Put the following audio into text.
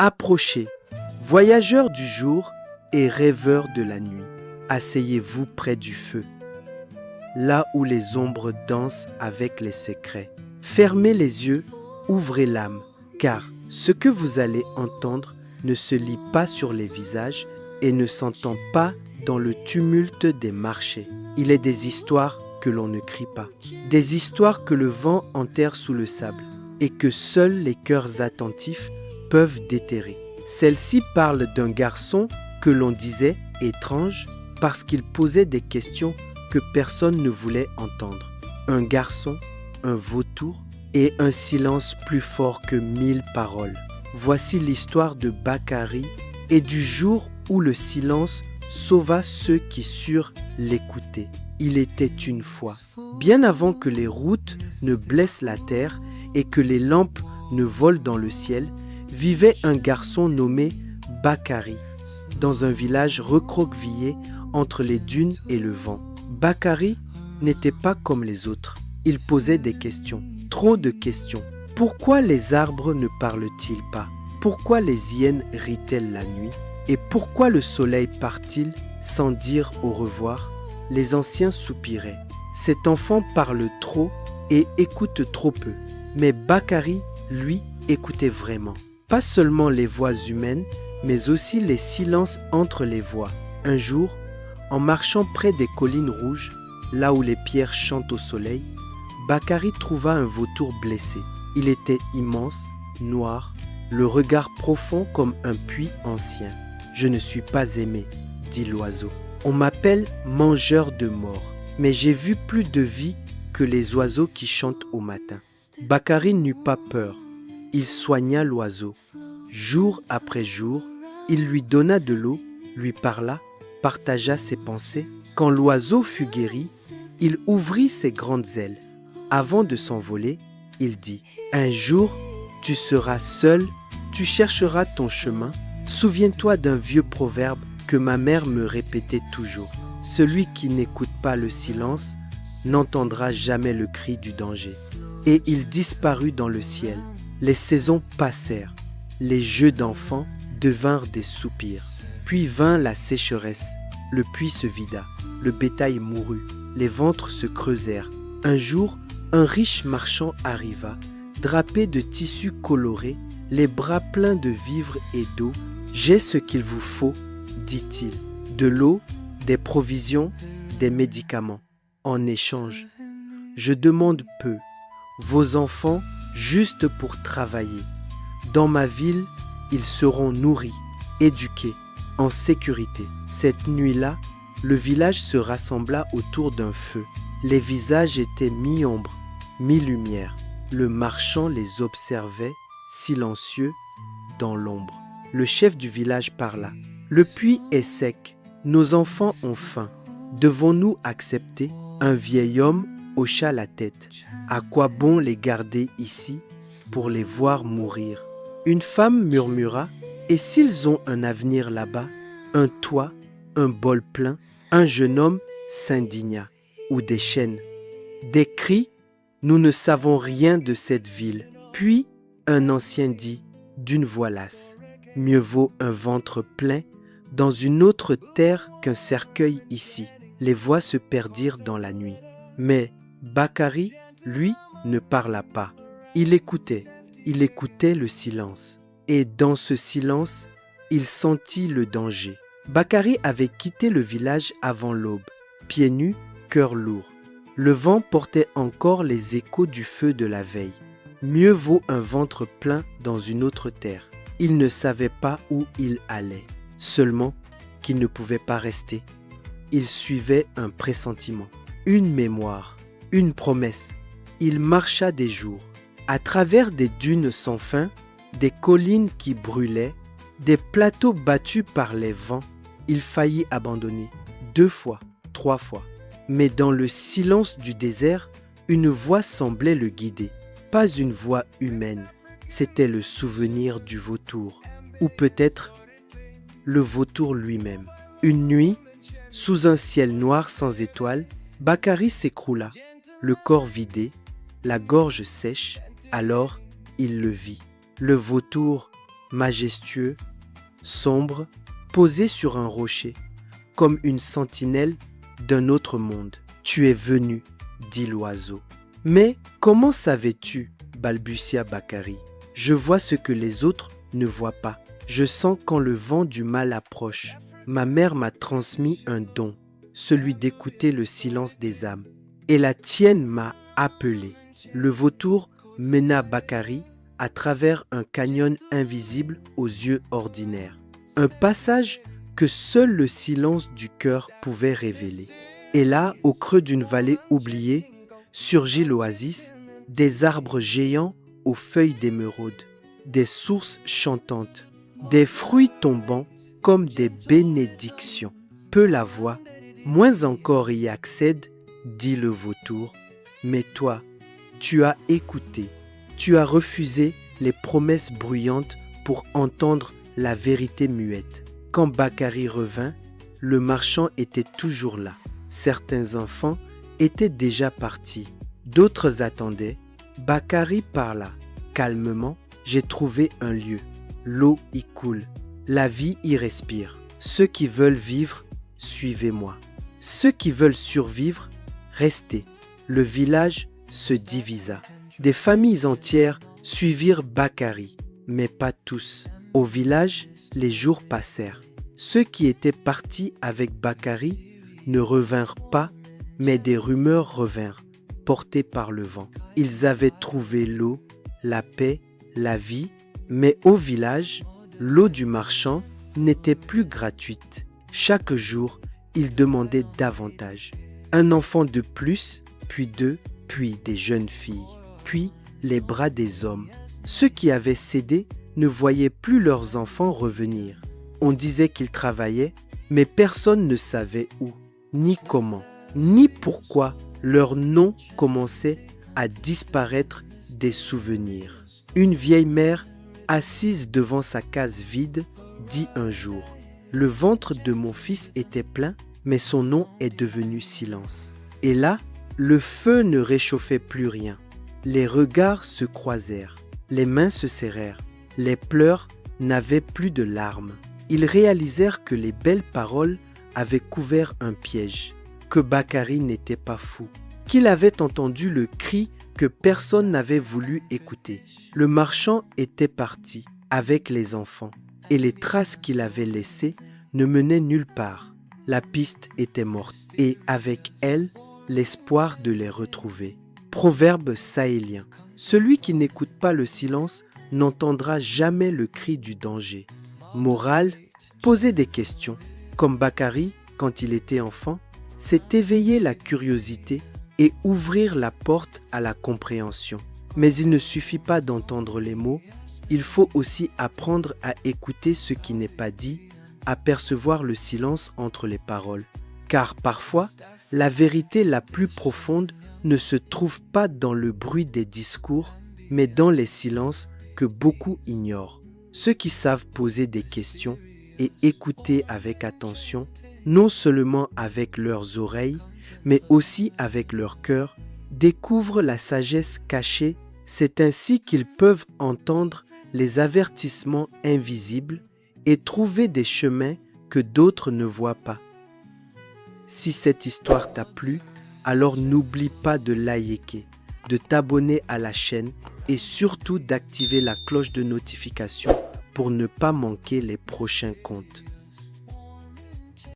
Approchez, voyageurs du jour et rêveurs de la nuit. Asseyez-vous près du feu, là où les ombres dansent avec les secrets. Fermez les yeux, ouvrez l'âme, car ce que vous allez entendre ne se lit pas sur les visages et ne s'entend pas dans le tumulte des marchés. Il est des histoires que l'on ne crie pas, des histoires que le vent enterre sous le sable et que seuls les cœurs attentifs peuvent déterrer. Celle-ci parle d'un garçon que l'on disait étrange parce qu'il posait des questions que personne ne voulait entendre. Un garçon, un vautour et un silence plus fort que 1000 paroles. Voici l'histoire de Bakary et du jour où le silence sauva ceux qui surent l'écouter. Il était une fois, bien avant que les routes ne blessent la terre et que les lampes ne volent dans le ciel, vivait un garçon nommé Bakary, dans un village recroquevillé entre les dunes et le vent. Bakary n'était pas comme les autres. Il posait des questions, trop de questions. Pourquoi les arbres ne parlent-ils pas? Pourquoi les hyènes rient-elles la nuit? Et pourquoi le soleil part-il sans dire au revoir? Les anciens soupiraient. Cet enfant parle trop et écoute trop peu. Mais Bakary, lui, écoutait vraiment. Pas seulement les voix humaines, mais aussi les silences entre les voix. Un jour, en marchant près des collines rouges, là où les pierres chantent au soleil, Bakary trouva un vautour blessé. Il était immense, noir, le regard profond comme un puits ancien. « Je ne suis pas aimé, dit l'oiseau. On m'appelle mangeur de morts, mais j'ai vu plus de vie que les oiseaux qui chantent au matin. » Bakary n'eut pas peur. Il soigna l'oiseau. Jour après jour, il lui donna de l'eau, lui parla, partagea ses pensées. Quand l'oiseau fut guéri, il ouvrit ses grandes ailes. Avant de s'envoler, il dit « Un jour, tu seras seul, tu chercheras ton chemin. Souviens-toi d'un vieux proverbe que ma mère me répétait toujours. Celui qui n'écoute pas le silence n'entendra jamais le cri du danger. » Et il disparut dans le ciel. Les saisons passèrent. Les jeux d'enfants devinrent des soupirs. Puis vint la sécheresse. Le puits se vida. Le bétail mourut. Les ventres se creusèrent. Un jour, un riche marchand arriva, drapé de tissus colorés, les bras pleins de vivres et d'eau. « J'ai ce qu'il vous faut, dit-il. De l'eau, des provisions, des médicaments. En échange, je demande peu. Vos enfants, juste pour travailler. Dans ma ville, ils seront nourris, éduqués, en sécurité. » Cette nuit-là, le village se rassembla autour d'un feu. Les visages étaient mi-ombre, mi-lumière. Le marchand les observait, silencieux, dans l'ombre. Le chef du village parla. « Le puits est sec, nos enfants ont faim. Devons-nous accepter ?» Un vieil homme hocha la tête. « À quoi bon les garder ici pour les voir mourir ?» Une femme murmura. « Et s'ils ont un avenir là-bas, un toit, un bol plein ?» Un jeune homme s'indigna. « Ou des chaînes. » Des cris. « Nous ne savons rien de cette ville. » Puis un ancien dit d'une voix lasse. « Mieux vaut un ventre plein dans une autre terre qu'un cercueil ici. » Les voix se perdirent dans la nuit. Mais Bakary, lui, ne parla pas. Il écoutait le silence. Et dans ce silence, il sentit le danger. Bakary avait quitté le village avant l'aube, pieds nus, cœur lourd. Le vent portait encore les échos du feu de la veille. Mieux vaut un ventre plein dans une autre terre. Il ne savait pas où il allait, seulement qu'il ne pouvait pas rester. Il suivait un pressentiment, une mémoire, une promesse. Il marcha des jours, à travers des dunes sans fin, des collines qui brûlaient, des plateaux battus par les vents. Il faillit abandonner 2 fois, 3 fois. Mais dans le silence du désert, une voix semblait le guider. Pas une voix humaine, c'était le souvenir du vautour, ou peut-être le vautour lui-même. Une nuit, sous un ciel noir sans étoiles, Bakary s'écroula, le corps vidé, la gorge sèche. Alors il le vit. Le vautour majestueux, sombre, posé sur un rocher, comme une sentinelle d'un autre monde. Tu es venu, dit l'oiseau. Mais comment savais-tu, balbutia Bakary. Je vois ce que les autres ne voient pas. Je sens quand le vent du mal approche. Ma mère m'a transmis un don, celui d'écouter le silence des âmes. Et la tienne m'a appelé. Le vautour mena Bakary à travers un canyon invisible aux yeux ordinaires. Un passage que seul le silence du cœur pouvait révéler. Et là, au creux d'une vallée oubliée, surgit l'oasis, des arbres géants aux feuilles d'émeraude, des sources chantantes, des fruits tombant comme des bénédictions. Peu la voix, moins encore y accède, dit le vautour. Mais toi, tu as écouté, tu as refusé les promesses bruyantes pour entendre la vérité muette. Quand Bakary revint, le marchand était toujours là. Certains enfants étaient déjà partis, d'autres attendaient. Bakary parla. Calmement, j'ai trouvé un lieu. L'eau y coule, la vie y respire. Ceux qui veulent vivre, suivez-moi. Ceux qui veulent survivre, restez. Le village se divisa. Des familles entières suivirent Bakary, mais pas tous. Au village, les jours passèrent. Ceux qui étaient partis avec Bakary ne revinrent pas, mais des rumeurs revinrent, portées par le vent. Ils avaient trouvé l'eau, la paix, la vie, mais au village, l'eau du marchand n'était plus gratuite. Chaque jour, il demandait davantage. Un enfant de plus, puis deux, puis des jeunes filles, puis les bras des hommes. Ceux qui avaient cédé ne voyaient plus leurs enfants revenir. On disait qu'ils travaillaient, mais personne ne savait où, ni comment, ni pourquoi leur nom commençait à disparaître des souvenirs. Une vieille mère, assise devant sa case vide, dit un jour « Le ventre de mon fils était plein, mais son nom est devenu silence. » Et là, le feu ne réchauffait plus rien. Les regards se croisèrent, les mains se serrèrent, les pleurs n'avaient plus de larmes. Ils réalisèrent que les belles paroles avaient couvert un piège, que Bakary n'était pas fou, qu'il avait entendu le cri que personne n'avait voulu écouter. Le marchand était parti avec les enfants et les traces qu'il avait laissées ne menaient nulle part. La piste était morte et avec elle, l'espoir de les retrouver. Proverbe sahélien. Celui qui n'écoute pas le silence n'entendra jamais le cri du danger. Morale, poser des questions. Comme Bakary, quand il était enfant, c'est éveiller la curiosité et ouvrir la porte à la compréhension. Mais il ne suffit pas d'entendre les mots, il faut aussi apprendre à écouter ce qui n'est pas dit, à percevoir le silence entre les paroles. Car parfois, la vérité la plus profonde ne se trouve pas dans le bruit des discours, mais dans les silences que beaucoup ignorent. Ceux qui savent poser des questions et écouter avec attention, non seulement avec leurs oreilles, mais aussi avec leur cœur, découvrent la sagesse cachée. C'est ainsi qu'ils peuvent entendre les avertissements invisibles et trouver des chemins que d'autres ne voient pas. Si cette histoire t'a plu, alors n'oublie pas de liker, de t'abonner à la chaîne et surtout d'activer la cloche de notification pour ne pas manquer les prochains contes.